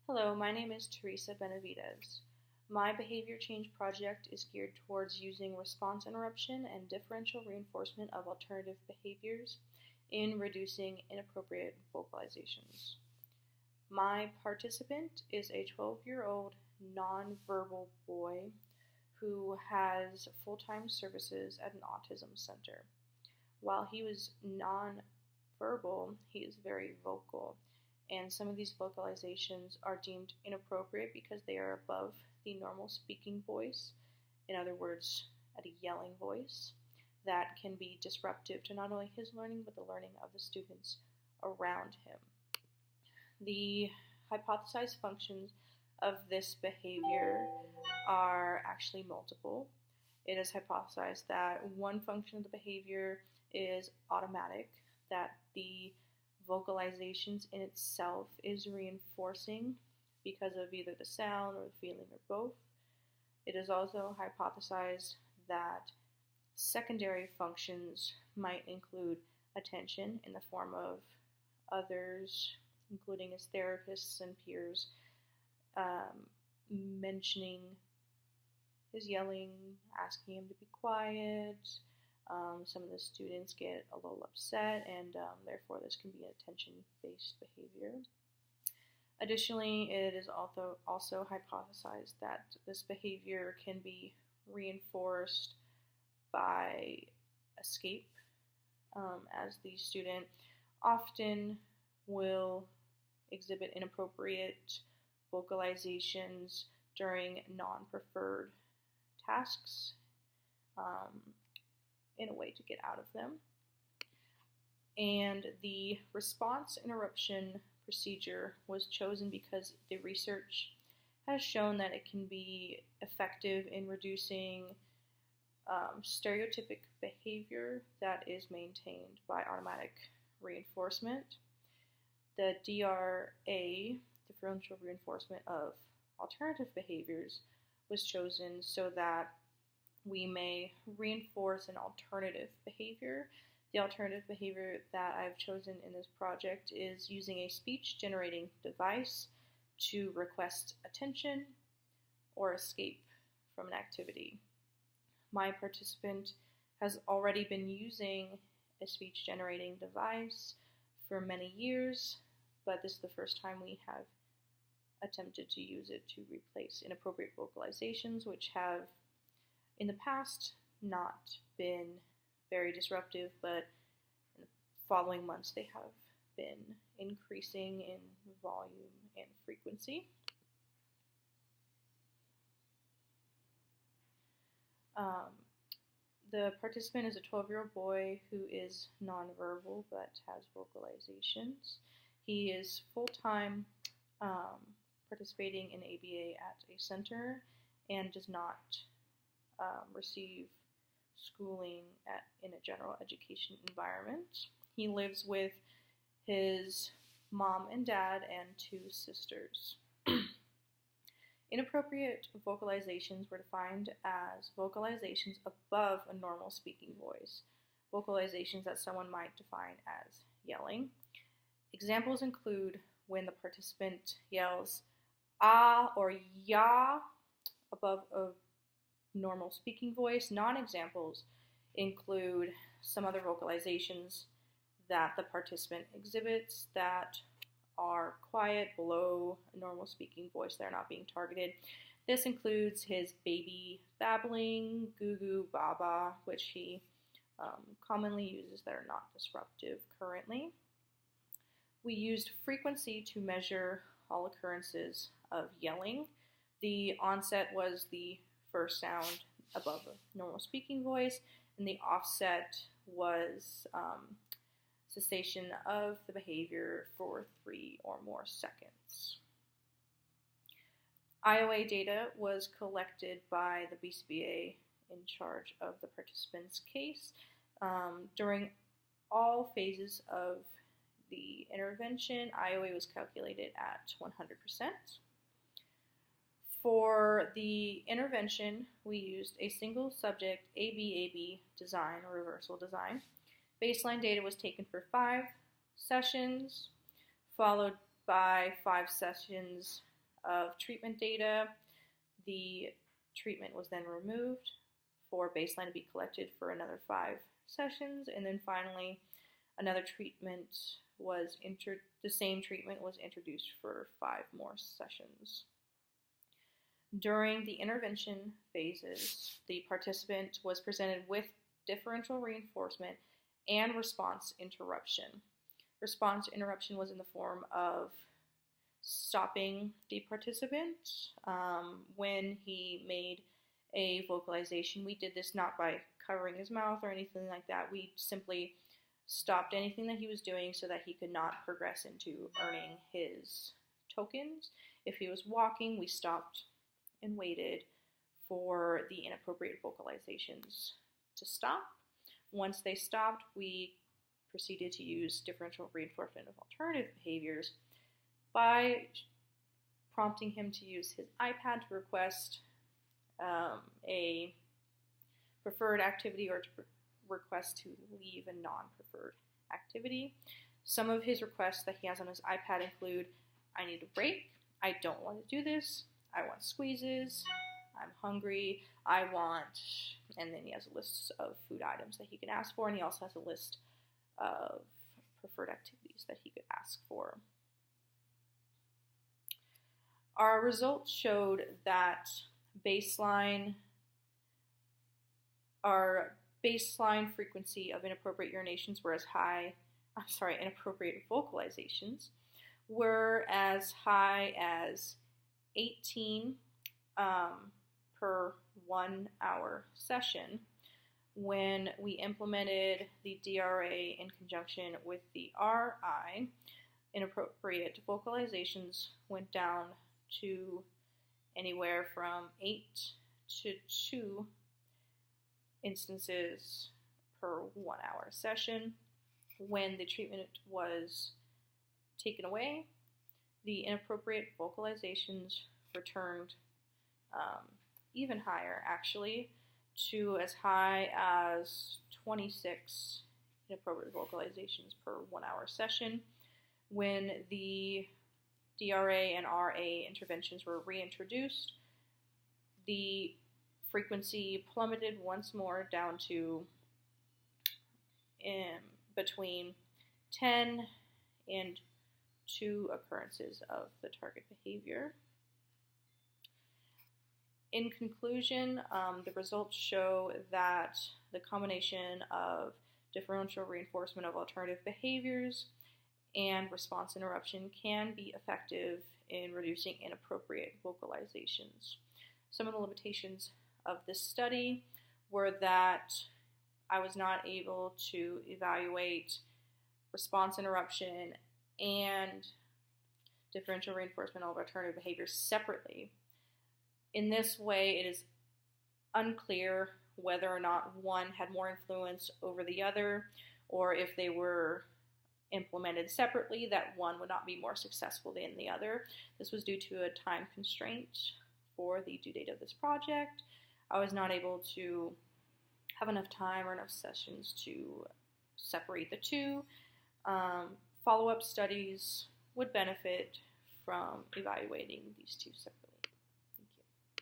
Hello, my name is Teresa Benavides. My behavior change project is geared towards using response interruption and differential reinforcement of alternative behaviors in reducing inappropriate vocalizations. My participant is a 12-year-old nonverbal boy who has full-time services at an autism center. While he was nonverbal, he is very vocal, and some of these vocalizations are deemed inappropriate because they are above the normal speaking voice, in other words, at a yelling voice, that can be disruptive to not only his learning but the learning of the students around him. The hypothesized functions of this behavior are actually multiple. It is hypothesized that one function of the behavior is automatic, that the vocalizations in itself is reinforcing because of either the sound or the feeling or both. It is also hypothesized that secondary functions might include attention in the form of others, including his therapists and peers, mentioning his yelling, asking him to be quiet. Some of the students get a little upset, and therefore this can be an attention-based behavior. Additionally, it is also hypothesized that this behavior can be reinforced by escape, as the student often will exhibit inappropriate vocalizations during non-preferred tasks in a way to get out of them. And the response interruption procedure was chosen because the research has shown that it can be effective in reducing stereotypic behavior that is maintained by automatic reinforcement. The DRA, differential reinforcement of alternative behaviors, was chosen so that we may reinforce an alternative behavior. The alternative behavior that I've chosen in this project is using a speech-generating device to request attention or escape from an activity. My participant has already been using a speech-generating device for many years, but this is the first time we have attempted to use it to replace inappropriate vocalizations, which have in the past not been very disruptive, but in the following months they have been increasing in volume and frequency. The participant is a 12-year-old boy who is nonverbal but has vocalizations. He is full-time participating in ABA at a center and does not receive schooling in a general education environment. He lives with his mom and dad and two sisters. Inappropriate vocalizations were defined as vocalizations above a normal speaking voice, vocalizations that someone might define as yelling. Examples include when the participant yells ah or ya above a normal speaking voice. Non-examples include some other vocalizations that the participant exhibits that are quiet below a normal speaking voice. They're not being targeted. This includes his baby babbling, goo goo, baba, which he commonly uses that are not disruptive currently. We used frequency to measure all occurrences of yelling. The onset was the first sound above a normal speaking voice, and the offset was cessation of the behavior for 3 or more seconds. IOA data was collected by the BCBA in charge of the participant's case during all phases of the intervention. IOA was calculated at 100%. For the intervention, we used a single subject ABAB design or reversal design. Baseline data was taken for 5 sessions, followed by 5 sessions of treatment data. The treatment was then removed for baseline to be collected for another 5 sessions, and then finally another treatment was the same treatment was introduced for 5 more sessions. During the intervention phases, the participant was presented with differential reinforcement and response interruption. Response interruption was in the form of stopping the participant when he made a vocalization. We did this not by covering his mouth or anything like that. We simply stopped anything that he was doing so that he could not progress into earning his tokens. If he was walking, we stopped and waited for the inappropriate vocalizations to stop. Once they stopped, we proceeded to use differential reinforcement of alternative behaviors by prompting him to use his iPad to request a preferred activity or to request to leave a non-preferred activity. Some of his requests that he has on his iPad include, I need a break, I don't want to do this, I want squeezes, I'm hungry, I want, and then he has a list of food items that he can ask for, and he also has a list of preferred activities that he could ask for. Our results showed that our baseline frequency of inappropriate urinations were inappropriate vocalizations were as high as 18 per 1 hour session. When we implemented the DRA in conjunction with the RI, inappropriate vocalizations went down to anywhere from 8 to 2 instances per 1 hour session. When the treatment was taken away, the inappropriate vocalizations returned even higher, actually, to as high as 26 inappropriate vocalizations per 1 hour session. When the DRA and RA interventions were reintroduced, the frequency plummeted once more down to between 10 and 2 occurrences of the target behavior. In conclusion, the results show that the combination of differential reinforcement of alternative behaviors and response interruption can be effective in reducing inappropriate vocalizations. Some of the limitations of this study were that I was not able to evaluate response interruption and differential reinforcement of alternative behaviors separately. In this way, it is unclear whether or not one had more influence over the other, or if they were implemented separately, that one would not be more successful than the other. This was due to a time constraint for the due date of this project. I was not able to have enough time or enough sessions to separate the two. Follow-up studies would benefit from evaluating these two separately.